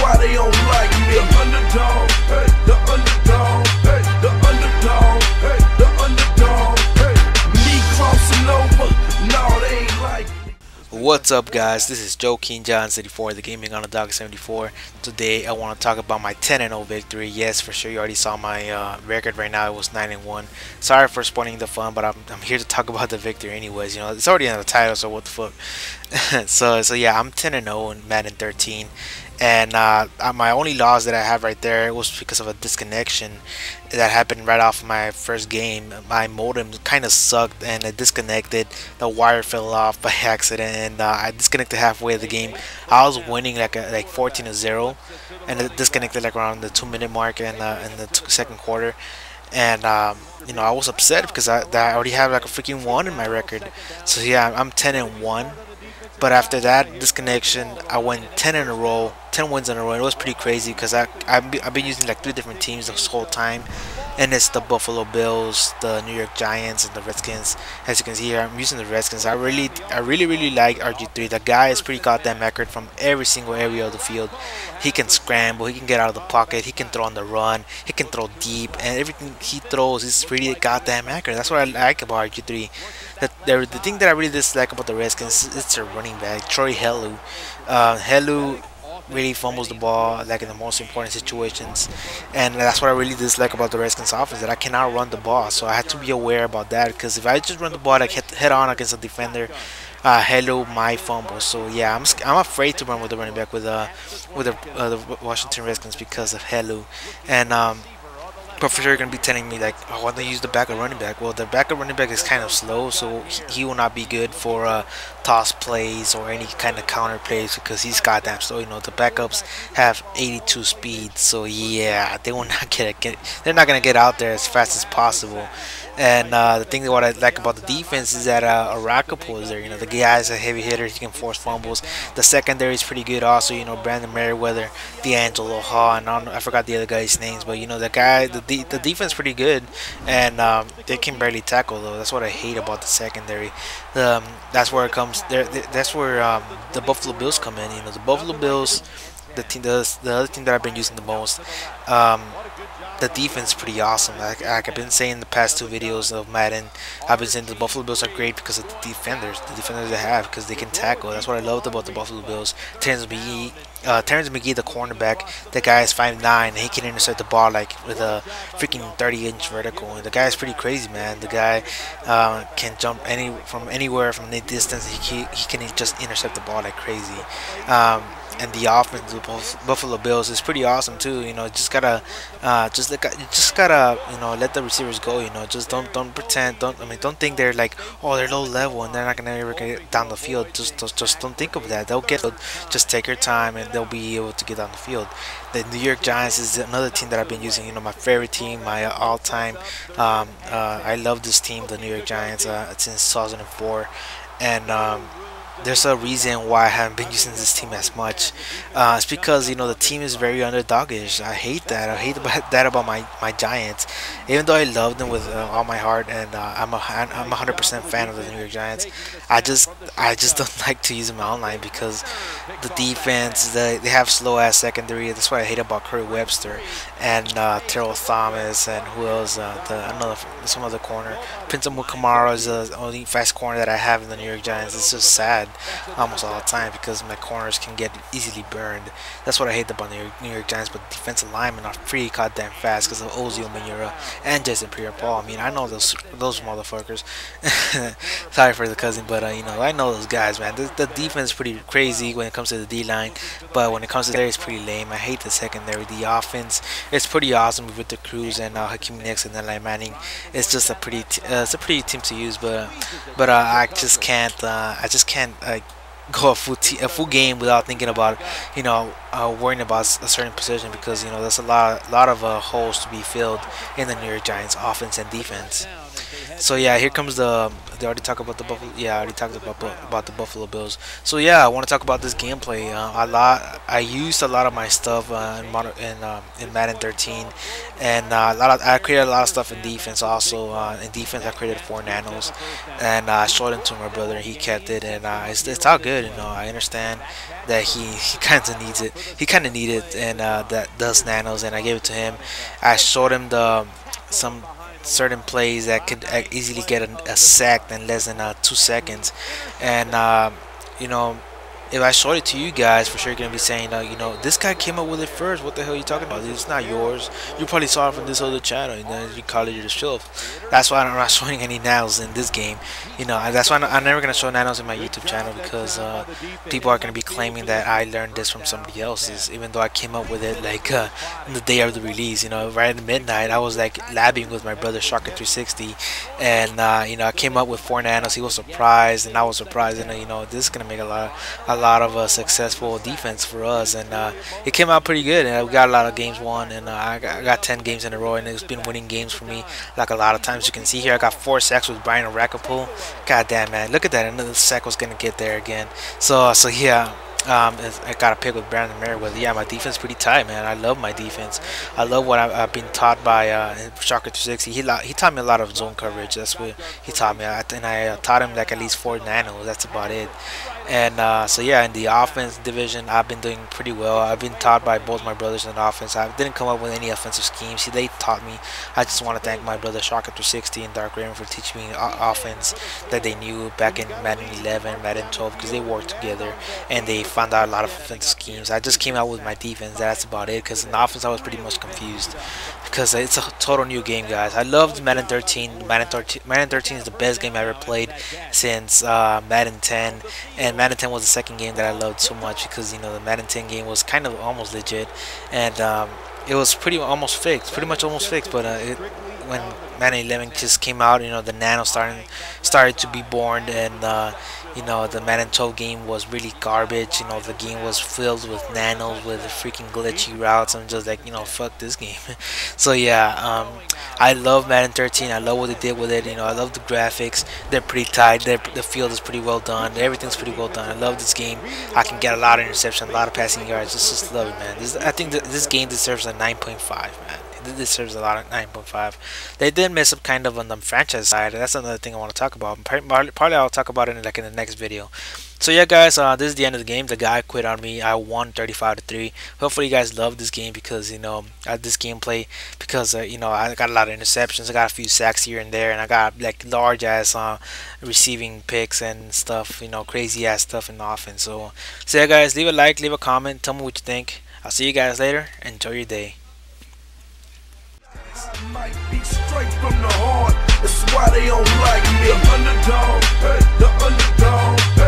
why they don't like me. The underdog, hey, the underdog, hey, the underdog, hey, the underdog, hey. Me crossing over, no, they ain't like me. What's up, guys? This is Joe King John 74, the Gaming on the Dog 74. Today I want to talk about my 10-0 victory. Yes, for sure you already saw my record right now. It was 9-1. Sorry for spoiling the fun, but I'm here to talk about the victory anyways. You know, it's already in the title, so what the fuck. so yeah, I'm 10-0 in Madden 13. And my only loss that I have right there was because of a disconnection that happened right off my first game. My modem kind of sucked and it disconnected. The wire fell off by accident, and I disconnected halfway of the game. I was winning like 14-0, and it disconnected like around the 2-minute mark in the second quarter. And you know, I was upset because I already have like a freaking 1 in my record. So yeah, I'm 10-1. But after that disconnection, I went 10 in a row, 10 wins in a row. It was pretty crazy because I've been using like 3 different teams this whole time, and it's the Buffalo Bills, the New York Giants, and the Redskins. As you can see here, I'm using the Redskins. I really like RG3. The guy is pretty goddamn accurate from every single area of the field. He can scramble, he can get out of the pocket, he can throw on the run, he can throw deep, and everything he throws is pretty goddamn accurate. That's what I like about RG3. The thing that I really dislike about the Redskins is their running back, Troy Helu. Helu really fumbles the ball like in the most important situations, and that's what I really dislike about the Redskins offense, that I cannot run the ball. So I have to be aware about that, because if I just run the ball like head on against a defender, Helu might fumble. So yeah, I'm afraid to run with the running back with the Washington Redskins because of Helu. And but for sure you're going to be telling me like, oh, why don't you use the backup running back? Well, the backup running back is kind of slow, so he will not be good for toss plays or any kind of counter plays, because he's goddamn slow. You know, the backups have 82 speed, so yeah, they will not they're not going to get out there as fast as possible. And the thing that what I like about the defense is that Arakapo is there. You know, the guy is a heavy hitter. He can force fumbles. The secondary is pretty good also. You know, Brandon Merriweather, D'Angelo Hall, and I forgot the other guys' names. But you know, the defense is pretty good, and they can barely tackle though. That's what I hate about the secondary. That's where it comes. That's where the Buffalo Bills come in. You know, the Buffalo Bills, the other team that I've been using the most. The defense is pretty awesome. Like I've been saying in the past 2 videos of Madden, I've been saying the Buffalo Bills are great because of the defenders they have, because they can tackle. That's what I loved about the Buffalo Bills. Terrence McGee, the cornerback, the guy is 5'9", and he can intercept the ball like with a freaking 30-inch vertical. And the guy is pretty crazy, man. The guy can jump from anywhere, from any distance. He can just intercept the ball like crazy. And the offense of the Buffalo Bills is pretty awesome too. You know, just gotta you know, let the receivers go. You know, just don't pretend. Don't think they're like, oh, they're low level and they're not gonna ever get down the field. Just don't think of that. They'll get. Just take your time and they'll be able to get down the field. The New York Giants is another team that I've been using. You know, my favorite team, my all-time. I love this team, the New York Giants, since 2004, and there's a reason why I haven't been using this team as much. It's because, you know, the team is very underdogish. I hate that. I hate that about my Giants. Even though I love them with all my heart, and I'm 100% fan of the New York Giants, I just don't like to use them online because the defense, they have slow ass secondary. That's what I hate about Kurt Webster and Terrell Thomas, and who else? Some other corner. Prince Amukamara is the only fast corner that I have in the New York Giants. It's just sad almost all the time because my corners can get easily burned. That's what I hate about the New York Giants. But the defensive linemen are pretty goddamn fast because of Ozil Manura and Jason Pierre-Paul. I mean, I know those motherfuckers. Sorry for the cousin, but you know, I know those guys, man. The defense is pretty crazy when it comes to the D-line, but when it comes to there, it's pretty lame. I hate the secondary. The offense, it's pretty awesome with the Cruz and Hakeem Nicks and Eli Manning. It's just a pretty team to use, but I just can't go a full game without thinking about, you know, worrying about a certain position, because you know there's a lot of holes to be filled in the New York Giants offense and defense. So yeah, here comes the. They already talked about the Buffalo. Yeah, I already talked about the Buffalo Bills. So yeah, I want to talk about this gameplay. A lot. I used a lot of my stuff in Madden 13, and I created a lot of stuff in defense. Also in defense, I created 4 nanos, and I showed it to my brother, and he kept it, and it's all good. I understand that he kind of needs it. He kind of needed it, and that does nanos, and I gave it to him. I showed him the some certain plays that could easily get a sack in less than 2 seconds, and you know if I showed it to you guys, for sure you're gonna be saying, this guy came up with it first. What the hell are you talking about? It's not yours. You probably saw it from this other channel. You call it yourself. That's why I'm not showing any nanos in this game. And that's why I'm never gonna show nanos in my YouTube channel, because people are gonna be claiming that I learned this from somebody else's, even though I came up with it like in the day of the release. Right at midnight, I was like labbing with my brother Sharker 360, and I came up with 4 nanos. He was surprised, and I was surprised. And this is gonna make a lot of successful defense for us, and it came out pretty good, and we got a lot of games won, and I got 10 games in a row, and it's been winning games for me like a lot of times. You can see here I got 4 sacks with Brian Rackapool. God damn, man, look at that, another sack was gonna get there again. So yeah, I got a pick with Brandon Merriweather. Yeah, my defense is pretty tight, man. I love my defense. I love what I've been taught by Shocker 360. He taught me a lot of zone coverage. That's what he taught me. And I taught him like at least 4 nanos. That's about it. And so yeah, in the offense division, I've been doing pretty well. I've been taught by both my brothers in the offense. I didn't come up with any offensive schemes. See, they taught me. I just want to thank my brother Shocker 360 and Dark Raven for teaching me offense that they knew back in Madden 11, Madden 12, because they worked together and they found out a lot of offensive schemes. I just came out with my defense. That's about it. Because in the offense, I was pretty much confused, because it's a total new game, guys. I loved Madden 13. Madden 13 is the best game I ever played since Madden 10, and Madden 10 was the second game that I loved so much, because the Madden 10 game was kind of almost legit, and it was pretty much almost fixed. But when Madden 11 just came out, the nano started to be born, and the Madden 12 game was really garbage. The game was filled with nanos with freaking glitchy routes. I'm just like, fuck this game. So yeah, I love Madden 13. I love what they did with it. I love the graphics. They're pretty tight. The field is pretty well done. Everything's pretty well done. I love this game. I can get a lot of interception, a lot of passing yards. Just love it, man. I think this game deserves a 9.5, man. It deserves a lot of 9.5. They did mess up kind of on the franchise side. That's another thing I want to talk about. Probably I'll talk about it in the next video. So yeah, guys, this is the end of the game. The guy quit on me. I won 35-3. Hopefully you guys love this game, because this gameplay, because I got a lot of interceptions. I got a few sacks here and there, and I got like large ass receiving picks and stuff. Crazy ass stuff in the offense. So yeah, guys, leave a like, leave a comment, tell me what you think. I'll see you guys later. Enjoy your day. I might be straight from the heart. That's why they don't like me. The underdog, hey, the underdog. Hey.